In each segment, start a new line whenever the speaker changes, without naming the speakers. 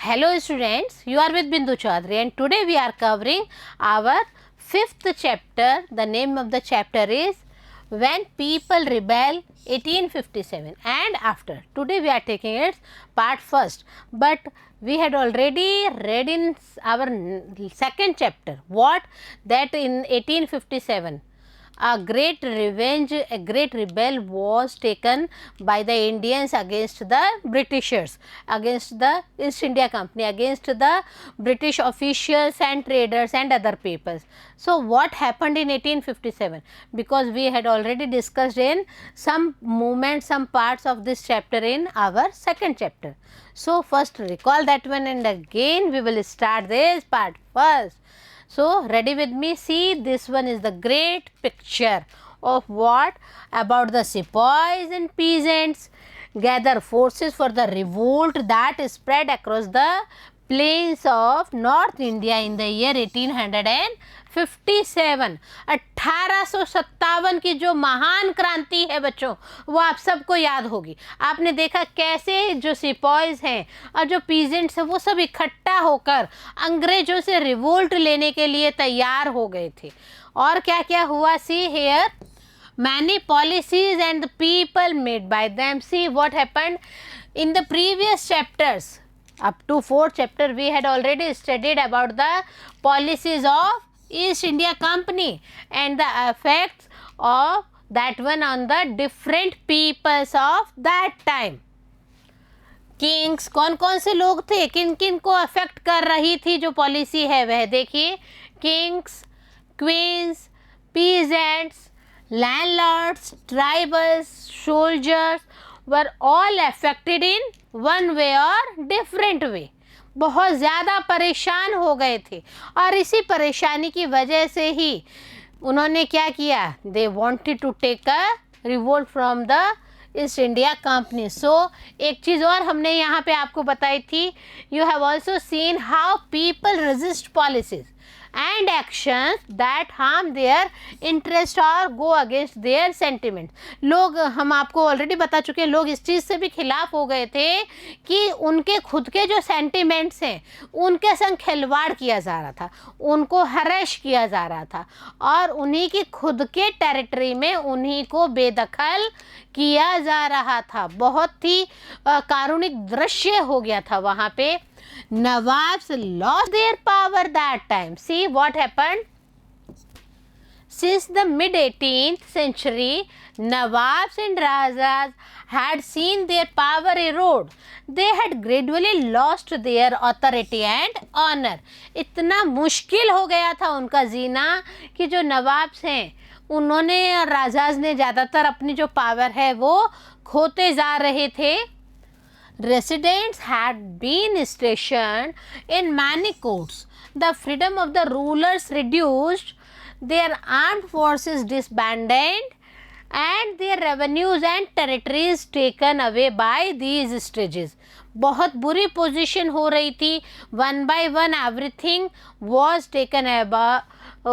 Hello students, you are with Bindu Chaudhary and today we are covering our 5th chapter. The name of the chapter is When People Rebel 1857 and After. Today we are taking its part first, but we had already read in our second chapter what that in 1857 a great rebel was taken by the Indians against the Britishers, against the East India Company, against the British officials and traders and other peoples. So, what happened in 1857? Because we had already discussed in some movements, some parts of this chapter in our second chapter. So, first recall that one and again we will start this part first. So, ready with me? See, this one is the great picture of what? About the sepoys and peasants gather forces for the revolt that spread across the plains of North India in the year 1857. 1857 की जो महान क्रांति है बच्चों, वो आप सबको याद होगी. आपने देखा कैसे जो सिपॉयज हैं और जो पीजेंट्स हैं वो सब इकट्ठा होकर अंग्रेजों से रिवोल्ट लेने के लिए तैयार हो गए थे. और क्या क्या हुआ? See here many policies and the people made by them. See what happened in the previous chapters. Up to 4th chapter we had already studied about the policies of East India Company and the effects of that one on the different peoples of that time. Kings कौन कौन से लोग थे, किन किन को affect कर रही थी जो पॉलिसी है वह देखिए. Kings, queens, peasants, landlords, tribals, soldiers were all affected in one way और डिफरेंट वे. बहुत ज़्यादा परेशान हो गए थे और इसी परेशानी की वजह से ही उन्होंने क्या किया? They wanted to take a revolt from the East India company. So एक चीज़ और हमने यहाँ पे आपको बताई थी. You have also seen how people resist policies and actions that harm their interest or go against their sentiments. लोग, हम आपको ऑलरेडी बता चुके हैं, लोग इस चीज़ से भी खिलाफ हो गए थे कि उनके खुद के जो सेंटिमेंट्स हैं उनके संग खिलवाड़ किया जा रहा था, उनको हरेश किया जा रहा था और उन्हीं की खुद के टेरिटरी में उन्हीं को बेदखल किया जा रहा था. बहुत ही कारुणिक दृश्य हो गया था वहाँ पे. Nawabs lost their power that time. See what happened? Since the mid 18th century, Nawabs and Rajas had seen their power erode. They had gradually lost their authority and honor. इतना मुश्किल हो गया था उनका जीना कि जो नवाब्स हैं उन्होंने और राजाज ने ज़्यादातर अपनी जो पावर है वो खोते जा रहे थे. Residents had been stationed in many courts. The freedom of the rulers reduced, their armed forces disbanded, and their revenues and territories taken away by these stages. बहुत बुरी पोजीशन हो रही थी. One by one everything was taken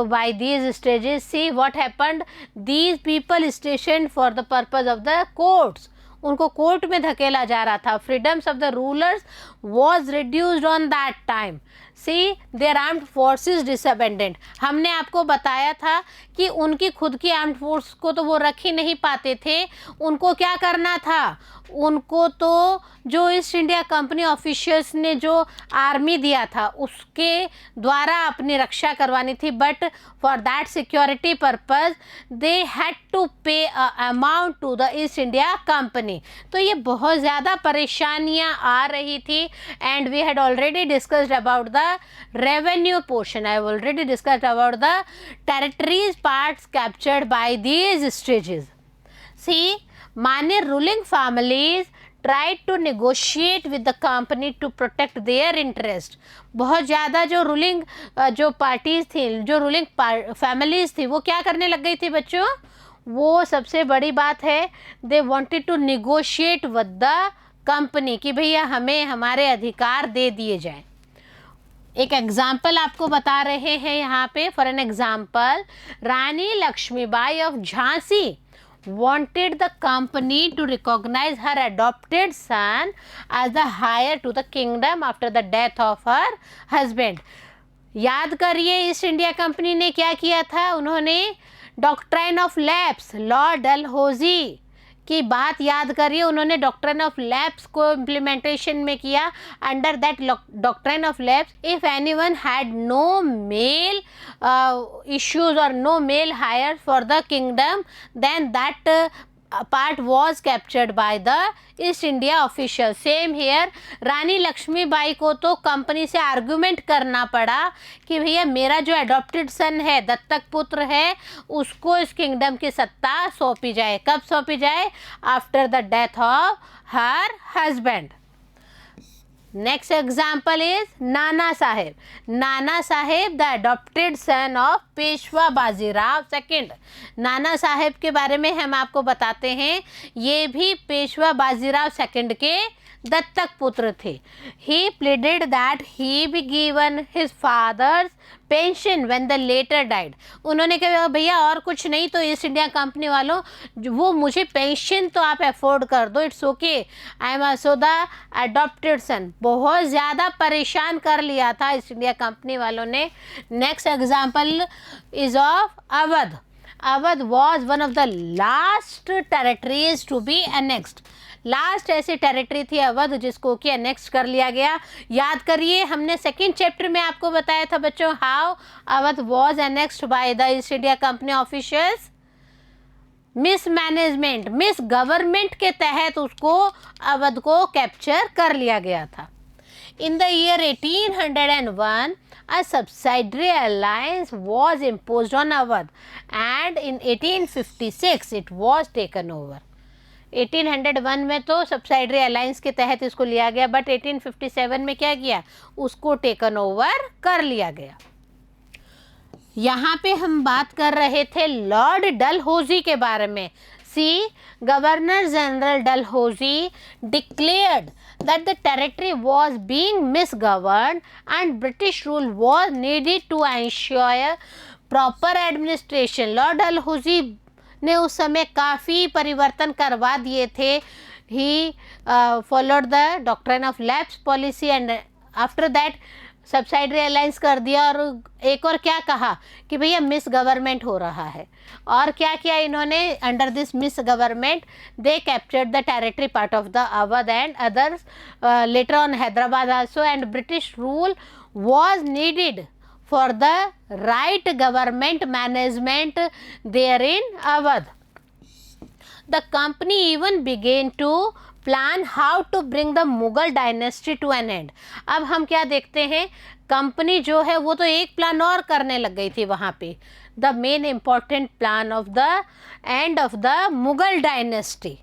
by these stages. See what happened? These people stationed for the purpose of the courts. उनको court में धकेला जा रहा था. Freedoms of the rulers was reduced on that time. See there armed forces disbanded. हमने आपको बताया था कि उनकी खुद की आर्म्ड फोर्स को तो वो रख ही नहीं पाते थे. उनको क्या करना था? उनको तो जो ईस्ट इंडिया कंपनी ऑफिशियल्स ने जो आर्मी दिया था उसके द्वारा अपनी रक्षा करवानी थी. But for that security purpose they had to pay amount to the East India company. तो ये बहुत ज़्यादा परेशानियां आ रही थी. And we had already discussed about the revenue portion. I have already discussed about the territories parts captured by these stages. See many ruling families tried to negotiate with the company to protect their interest. बहुत ज़्यादा जो ruling जो parties थी, जो ruling families थी वो क्या करने लग गई थी बच्चों? वो सबसे बड़ी बात है, they wanted to negotiate with the company कि भैया हमें हमारे अधिकार दे दिए जाएं. एक एग्जाम्पल आपको बता रहे हैं यहाँ पे. For an example, Rani Lakshmibai of Jhansi wanted the company to recognize her adopted son as the heir to the kingdom after the death of her husband. याद करिए ईस्ट इंडिया कंपनी ने क्या किया था, उन्होंने doctrine of lapse, Lord Dalhousie की बात याद करिए, उन्होंने डॉक्ट्राइन ऑफ लैप्स को इम्प्लीमेंटेशन में किया. Under that doctrine of lapse, if anyone had no male issues or no male hire for the kingdom, then that part was captured by the East India official. Same here, Rani Lakshmibai को तो company से argument करना पड़ा कि भैया मेरा जो adopted सन है, दत्तक पुत्र है, उसको इस किंगडम की सत्ता सौंपी जाए. कब सौंपी जाए? After the death of her husband. Next example is Nana Sahib. Nana Sahib the adopted son of Peshwa Bajirao second. Nana Sahib के बारे में हम आपको बताते हैं, ये भी पेशवा बाजीराव सेकंड के दत्तक पुत्र थे. He pleaded that he be given his father's pension when the latter died. उन्होंने कहा भैया और कुछ नहीं तो ईस्ट इंडिया कंपनी वालों, वो मुझे पेंशन तो आप अफोर्ड कर दो, it's okay, I am also the adopted son. बहुत ज़्यादा परेशान कर लिया था ईस्ट इंडिया कंपनी वालों ने. Next example is of Awadh. Awadh was one of the last territories to be annexed. Last ऐसी टेरिटरी थी अवध जिसको कि अनेक्स कर लिया गया. याद करिए हमने सेकंड चैप्टर में आपको बताया था बच्चों, how Awadh was annexed by the East India company officials. Miss management, miss government के तहत उसको अवध को कैप्चर कर लिया गया था. इन the year 1801 a subsidiary alliance was imposed on Awadh and in 1856 it was taken over. 1801 में तो सब्सिडरी अलायंस के तहत इसको लिया गया, बट 1857 में क्या किया, उसको टेकन ओवर कर लिया गया. यहाँ पे हम बात कर रहे थे लॉर्ड डलहौजी के बारे में. See, governor general Dalhousie declared that the territory was being misgoverned and British rule was needed to ensure proper administration. Lord Dalhousie ने उस समय काफ़ी परिवर्तन करवा दिए थे. He followed the doctrine of lapse policy and after that subsidiary alliance कर दिया. और एक और क्या कहा कि भैया मिस गवर्नमेंट हो रहा है. और क्या किया इन्होंने, under this miss government they captured the territory part of the Awadh and others, later on Hyderabad also, and British rule was needed for the right government management there in Awadh. The company even began to plan how to bring the Mughal dynasty to an end. अब हम क्या देखते हैं, company जो है वो तो एक प्लान और करने लग गई थी वहाँ पे. The main important plan of the end of the Mughal dynasty,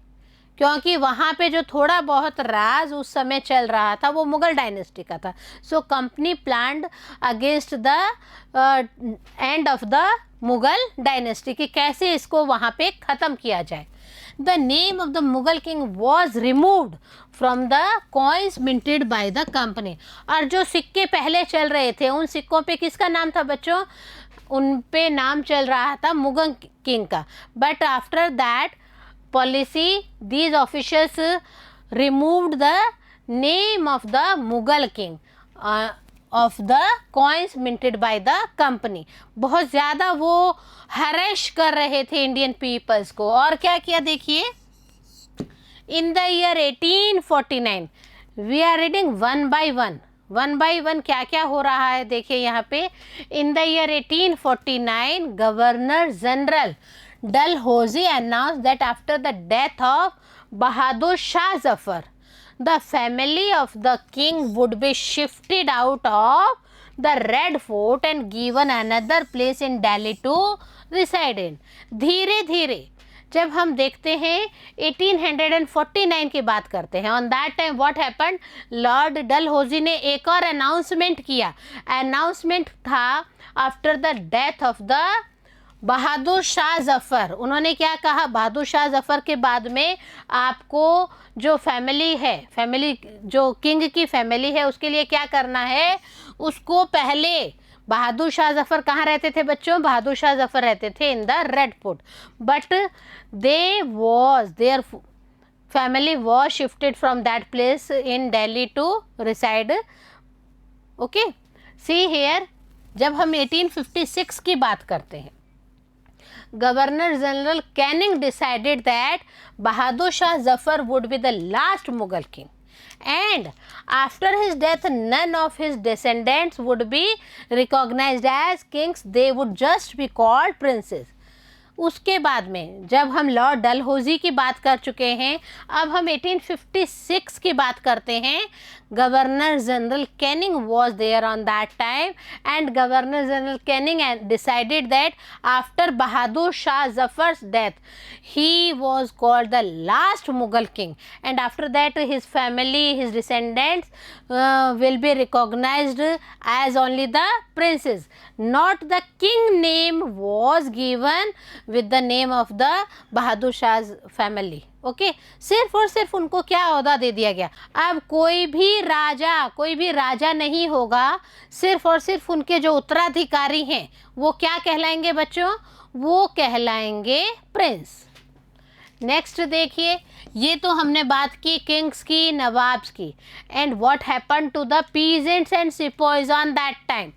क्योंकि वहाँ पे जो थोड़ा बहुत राज उस समय चल रहा था वो मुगल डायनेस्टी का था. So company planned against the end of the Mughal dynasty कि कैसे इसको वहाँ पे ख़त्म किया जाए. The name of the Mughal king was removed from the coins minted by the company. और जो सिक्के पहले चल रहे थे उन सिक्कों पे किसका नाम था बच्चों, उन पे नाम चल रहा था मुगल किंग का. But after that policy these officials removed the name of the Mughal king of the coins minted by the company. बहुत ज़्यादा वो हरेश कर रहे थे इंडियन पीपल्स को. और क्या किया देखिए, in the year 1849 we are reading one by one क्या क्या हो रहा है देखिए यहाँ पे. In the year 1849 governor general Dalhousie announced that after the death of Bahadur Shah Zafar, the family of the king would be shifted out of the Red Fort and given another place in Delhi to reside in. धीरे धीरे जब हम देखते हैं 1849 की बात करते हैं, on that time what happened, Lord Dalhousie ने एक और अनाउंसमेंट किया. अनाउंसमेंट था after the death of the Bahadur Shah Zafar. उन्होंने क्या कहा, बहादुर शाह जफ़र के बाद में आपको जो फैमिली है, फैमिली जो किंग की फैमिली है उसके लिए क्या करना है, उसको पहले बहादुर शाह जफर कहाँ रहते थे बच्चों? बहादुर शाह जफर रहते थे in the Red Fort, but their family was shifted from that place in Delhi to reside. Okay, see here, जब हम 1856 की बात करते हैं, governor general Canning decided that Bahadur Shah Zafar would be the last Mughal king, and after his death none of his descendants would be recognized as kings, they would just be called princes. उसके बाद में जब हम लॉर्ड डलहौजी की बात कर चुके हैं, अब हम 1856 की बात करते हैं. Governor general Canning was there on that time, and governor general Canning decided that after Bahadur Shah Zafar's death he was called the last Mughal king, and after that his family, his descendants will be recognized as only the princes. Not the king name was given with the name of the Bahadur Shah's family. Okay सिर्फ और सिर्फ उनको क्या ओहदा दे दिया गया. अब कोई भी राजा नहीं होगा, सिर्फ और सिर्फ उनके जो उत्तराधिकारी हैं वो क्या कहलाएंगे बच्चों? वो कहलाएंगे प्रिंस. नेक्स्ट देखिए, ये तो हमने बात की किंग्स की, नवाब्स की. And what happened to the peasants and sepoys on that time?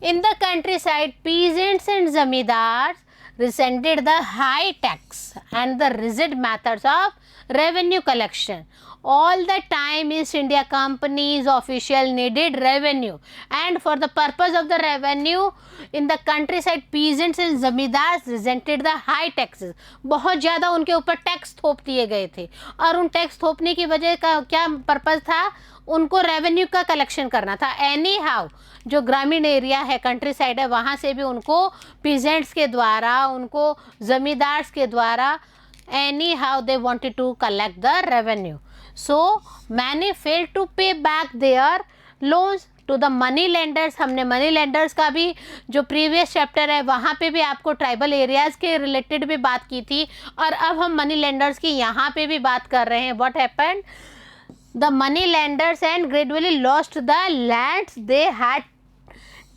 In the countryside peasants and zamindars resented the high tax and the rigid methods of revenue collection. All the time East India Company's official needed revenue, and for the purpose of the revenue in the countryside peasants and zamindars resented the high taxes. बहुत ज़्यादा उनके ऊपर tax थोप दिए गए थे, और उन टैक्स थोपने की वजह का क्या पर्पज़ था? उनको रेवेन्यू का कलेक्शन करना था. एनी हाउ जो ग्रामीण एरिया है, कंट्री साइड है, वहाँ से भी उनको पीजेंट्स के द्वारा, उनको ज़मींदार्स के द्वारा, anyhow they wanted to collect the revenue. So many fail to pay back their loans to the money lenders. हमने मनी लेंडर्स का भी जो प्रीवियस चैप्टर है वहाँ पे भी आपको ट्राइबल एरियाज़ के रिलेटेड भी बात की थी, और अब हम मनी लेंडर्स की यहाँ पे भी बात कर रहे हैं. What happened? The money lenders and gradually lost the lands they had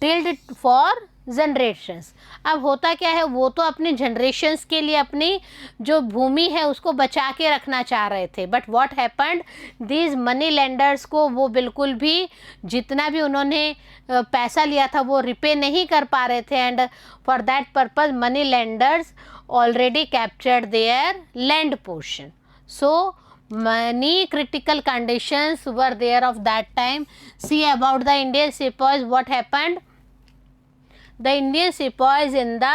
tilled for generations. अब होता क्या है, वो तो अपनी जनरेशन्स के लिए अपनी जो भूमि है उसको बचा के रखना चाह रहे थे, but what happened, these money lenders को वो बिल्कुल भी जितना भी उन्होंने पैसा लिया था वो रिपे नहीं कर पा रहे थे. And for that purpose money lenders already captured there land portion. So many critical conditions were there of that time. See about the Indian sepoys, what happened? The Indian sepoys in the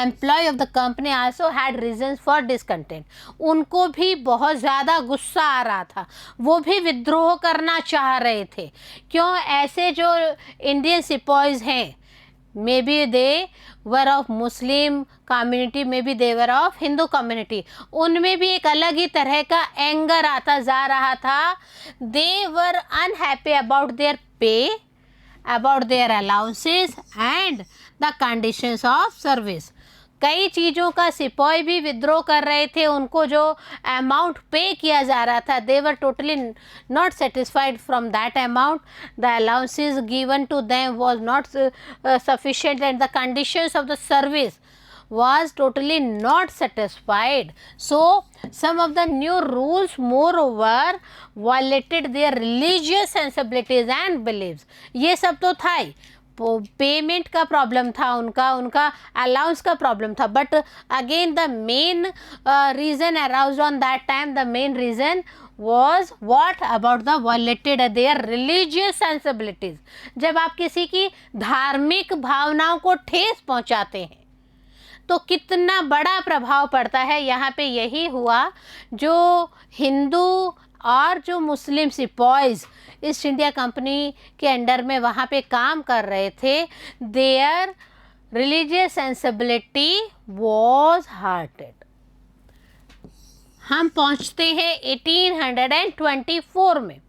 employ of the company also had reasons for discontent. उनको भी बहुत ज़्यादा गुस्सा आ रहा था, वो भी विद्रोह करना चाह रहे थे. क्यों? ऐसे जो इंडियन सिपॉयज हैं, may be they were of Muslim community, may be they were of Hindu community, उनमें भी एक अलग ही तरह का एंगर आता जा रहा था. They were unhappy about their पे, about their allowances and the conditions of service. कई चीज़ों का सिपाही भी विद्रोह कर रहे थे, उनको जो अमाउंट पे किया जा रहा था, they were totally not satisfied from that amount. The allowances given to them was not sufficient and the conditions of the service was totally not satisfied. So some of the new rules moreover violated their religious sensibilities and beliefs. ये सब तो था ही, payment का problem था उनका allowance का problem था, but again the main reason aroused on that time, the main reason was what? about the violated their religious sensibilities. जब आप किसी की धार्मिक भावनाओं को ठेस पहुंचाते हैं तो कितना बड़ा प्रभाव पड़ता है. यहाँ पे यही हुआ, जो हिंदू और जो मुस्लिम सिपॉयज़ ईस्ट इंडिया कंपनी के अंडर में वहाँ पे काम कर रहे थे, there religious sensibility was hearted. हम पहुँचते हैं 1824 में.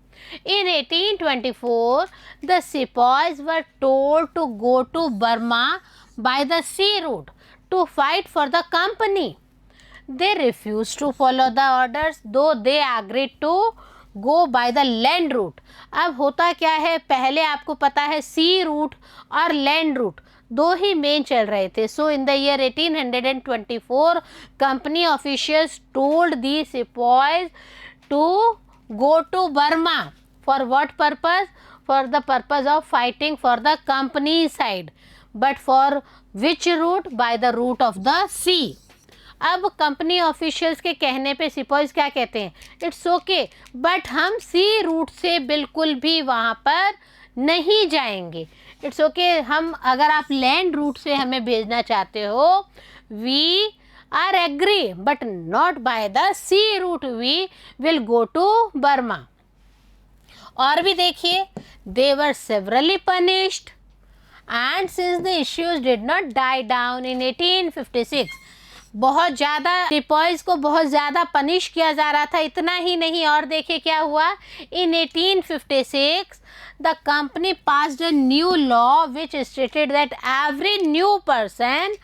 In 1824 the sepoys were told to go to Burma by the sea route to fight for the company. They refused to follow the orders, though they agreed to go by the land route. अब होता क्या है, पहले आपको पता है sea route और land route दो ही मेन चल रहे थे। So in the year 1824 company officials told the sepoys to go to Burma for what purpose, for the purpose of fighting for the company side, but for which route, by the route of the sea. अब company officials के कहने पे sepoys क्या कहते हैं, it's okay but हम सी root से बिल्कुल भी वहाँ पर नहीं जाएंगे। इट्स ओके हम अगर आप लैंड रूट से हमें भेजना चाहते हो, we are agree but not by the sea route, we will go to Burma. और भी देखिए, they were severely punished and since the issues did not die down in 1856, बहुत ज़्यादा सिपॉयज को बहुत ज़्यादा पनिश किया जा रहा था। इतना ही नहीं, और देखिए क्या हुआ, इन 1856 the company passed a new law which stated that every new person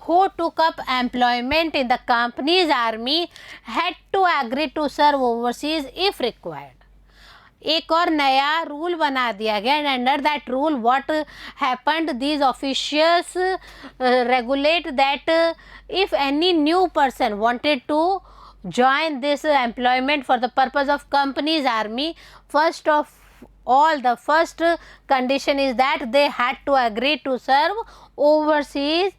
who took up employment in the company's army had to agree to serve overseas if required. एक और नया रूल बना दिया गया, and under that rule what happened, these officials regulate that if any new person wanted to join this employment for the purpose of company's army, first of all the first condition is that they had to agree to serve overseas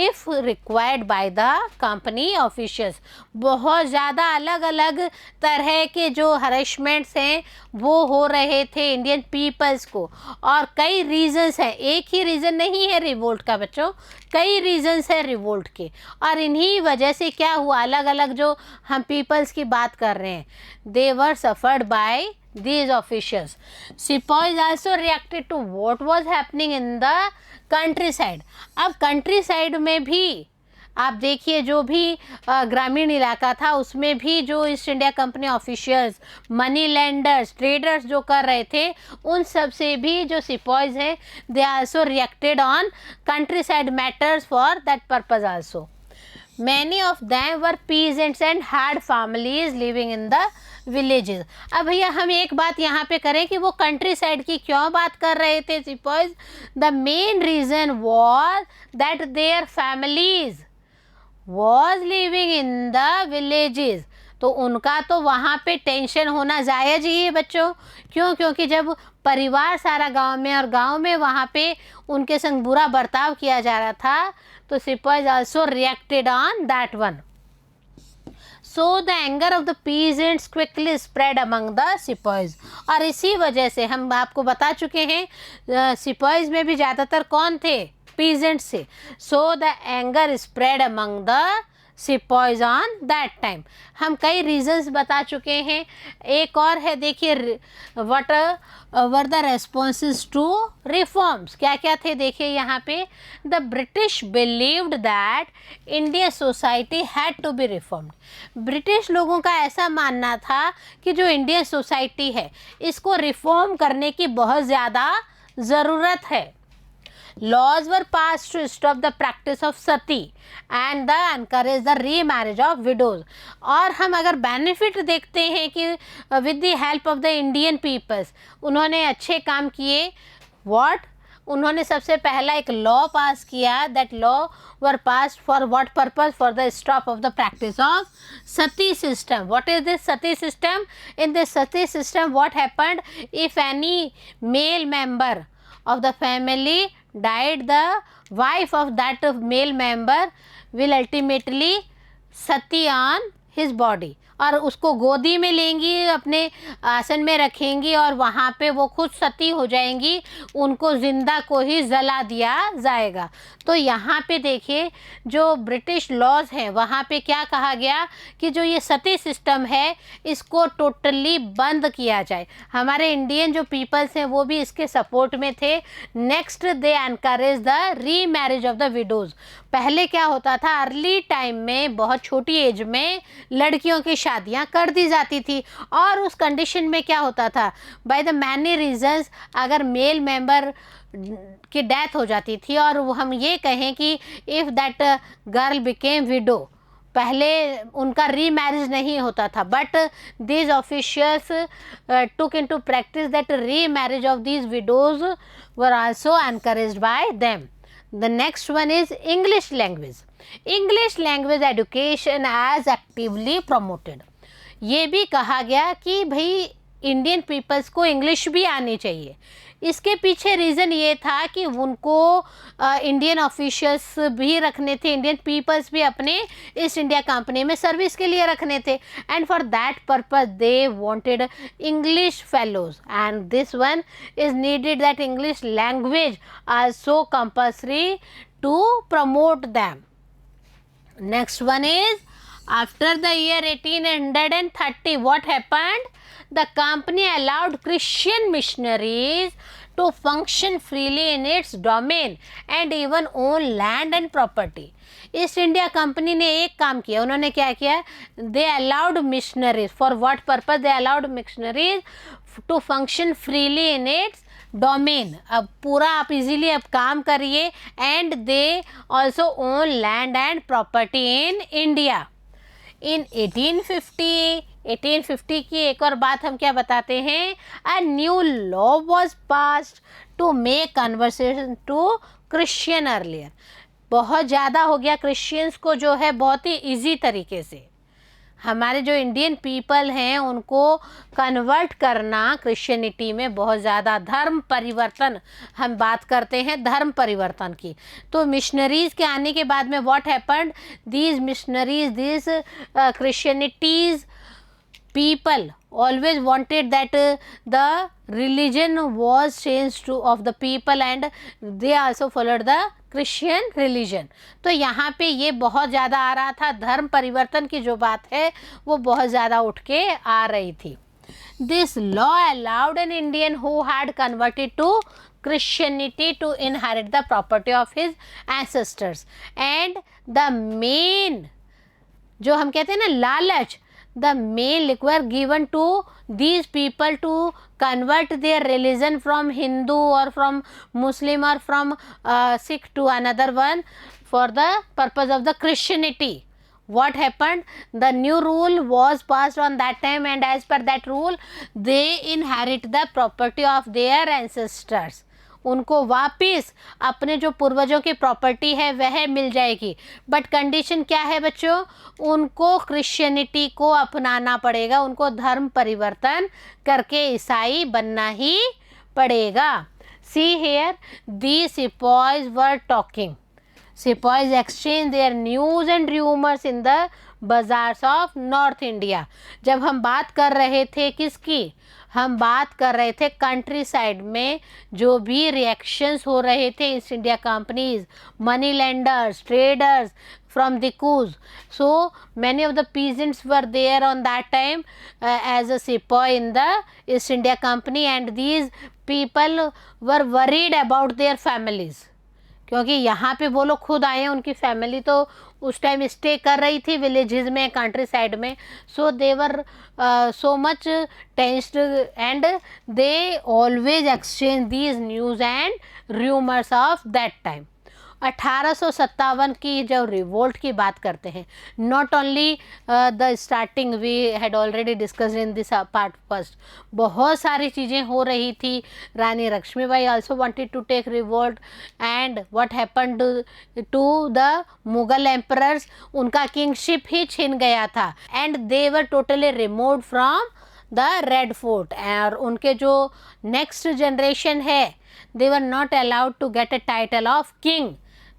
if required by the company officials। बहुत ज़्यादा अलग अलग तरह के जो हरेसमेंट्स हैं वो हो रहे थे इंडियन पीपल्स को, और कई रीजंस हैं, एक ही रीज़न नहीं है रिवोल्ट का बच्चों, कई रीजंस है रिवोल्ट के, और इन्हीं वजह से क्या हुआ, अलग अलग जो हम पीपल्स की बात कर रहे हैं, they were suffered by these officials। Sepoys also reacted to what was happening in the countryside। अब कंट्री साइड में भी आप देखिए जो भी ग्रामीण इलाका था उसमें भी जो east India company officials, money lenders, traders जो कर रहे थे, उन सब से भी जो सिपॉयज हैं they also reacted on country side matters for that purpose also. Many of them were peasants and had families living in the villages. अब भैया हम एक बात यहाँ पे करें कि वो कंट्री साइड की क्यों बात कर रहे थे sepoys, the main reason was that their families was living in the villages. तो उनका तो वहाँ पे टेंशन होना जायज़ ही है बच्चों, क्यों, क्योंकि जब परिवार सारा गांव में और गांव में वहाँ पे उनके संग बुरा बर्ताव किया जा रहा था, तो sepoys also reacted on that one. So the anger of the peasants quickly spread among the sepoys। और इसी वजह से हम आपको बता चुके हैं सिपॉयज में भी ज़्यादातर कौन थे, peasants थे। So the anger spread among the sepoys on that time। हम कई रीजंस बता चुके हैं, एक और है देखिए, what were the responses to reforms, क्या क्या थे देखिए यहाँ पे, the British believed that Indian society had to be reformed. British लोगों का ऐसा मानना था कि जो इंडियन सोसाइटी है इसको रिफॉर्म करने की बहुत ज़्यादा ज़रूरत है। Laws were passed to stop the practice of sati and encourage the remarriage of widows। और हम अगर बेनिफिट देखते हैं कि with the help of the Indian peoples उन्होंने अच्छे काम किए। What? उन्होंने सबसे पहला एक लॉ पास किया, that law were pass for what purpose, for the stop of the practice of Sati system. What is this Sati system? In this Sati system what happened, if any male member of the family died, the wife of that male member will ultimately sati on his body, और उसको गोदी में लेंगी, अपने आसन में रखेंगी और वहाँ पे वो खुद सती हो जाएंगी, उनको ज़िंदा को ही जला दिया जाएगा। तो यहाँ पे देखिए जो ब्रिटिश लॉज हैं वहाँ पे क्या कहा गया कि जो ये सती सिस्टम है इसको टोटली बंद किया जाए। हमारे इंडियन जो पीपल्स हैं वो भी इसके सपोर्ट में थे। नेक्स्ट, दे एनकरेज द री मैरिज ऑफ द विडोज़। पहले क्या होता था, अर्ली टाइम में बहुत छोटी एज में लड़कियों की शादियां कर दी जाती थी, और उस कंडीशन में क्या होता था, बाय द मैनी रीजंस अगर मेल मेंबर की डेथ हो जाती थी, और वो हम ये कहें कि if that girl became widow, पहले उनका रीमैरिज नहीं होता था, but these officials took into practice that remarriage of these widows were also encouraged by them. The next one is English language. English language education as actively promoted. ये भी कहा गया कि भाई इंडियन पीपल्स को इंग्लिश भी आनी चाहिए। इसके पीछे रीज़न ये था कि उनको इंडियन ऑफिशियल्स भी रखने थे, इंडियन पीपल्स भी अपने ईस्ट इंडिया कंपनी में सर्विस के लिए रखने थे, and for that purpose they wanted English fellows, and this one is needed that English language also compulsory to promote them. Next one is, after the year 1830, what happened? The company allowed Christian missionaries to function freely in its domain and even own land and property. East India company ने एक काम किया, उन्होंने क्या किया? They allowed missionaries, for what purpose? They allowed missionaries to function freely in its domain. अब पूरा आप इजीली अब काम करिए, and they also own land and property in India. In 1850 की एक और बात हम क्या बताते हैं? A new law was passed to make conversation to Christian earlier. बहुत ज़्यादा हो गया क्रिश्चियंस को, जो है बहुत ही इजी तरीके से हमारे जो इंडियन पीपल हैं उनको कन्वर्ट करना क्रिश्चियनिटी में बहुत ज़्यादा। धर्म परिवर्तन, हम बात करते हैं धर्म परिवर्तन की। तो मिशनरीज़ के आने के बाद में what happened? These missionaries, these Christianities people always wanted that the religion was changed to of the people, and they also followed the Christian religion। तो यहाँ पे ये बहुत ज़्यादा आ रहा था, धर्म परिवर्तन की जो बात है वो बहुत ज़्यादा उठ के आ रही थी। This law allowed an Indian who had converted to Christianity to inherit the property of his ancestors, and the main, जो हम कहते हैं ना लालच, the main liquor given to these people to convert their religion from Hindu or from Muslim or from Sikh to another one for the purpose of the Christianity. What happened? The new rule was passed on that time, and as per that rule they inherit the property of their ancestors। उनको वापिस अपने जो पूर्वजों की property है वह मिल जाएगी, but condition क्या है बच्चों? उनको क्रिश्चियनिटी को अपनाना पड़ेगा, उनको धर्म परिवर्तन करके ईसाई बनना ही पड़ेगा। See here, the sepoys were talking. Sepoys exchange their news and rumours in the bazaars of north India. जब हम बात कर रहे थे किसकी? हम बात कर रहे थे कंट्री साइड में जो भी रिएक्शंस हो रहे थे east India companies, money lenders, traders from the coups. So many of the peasants were there on that time as a sepoy in the East India Company, and these people were worried about their families, क्योंकि यहाँ पे वो लोग खुद आए हैं, उनकी family तो उस टाइम स्टे कर रही थी विलेजेस में, कंट्री साइड में। So they were so much tensed, and they always exchange these news and rumours of that time. 1857 की जब रिवोल्ट की बात करते हैं, not only the starting, we had already discussed in this part first, बहुत सारी चीज़ें हो रही थी। Rani Lakshmibai also wanted to take revolt, and what happened to the Mughal emperors, उनका किंगशिप ही छिन गया था, and they were totally removed from the Red fort. और उनके जो नेक्स्ट जनरेशन है, they were not allowed to get a title of king,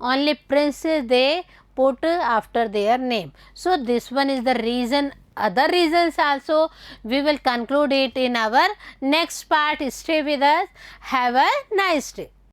only princes they put after their name. So this one is the reason. Other reasons also we will conclude it in our next part. Stay with us. Have a nice day.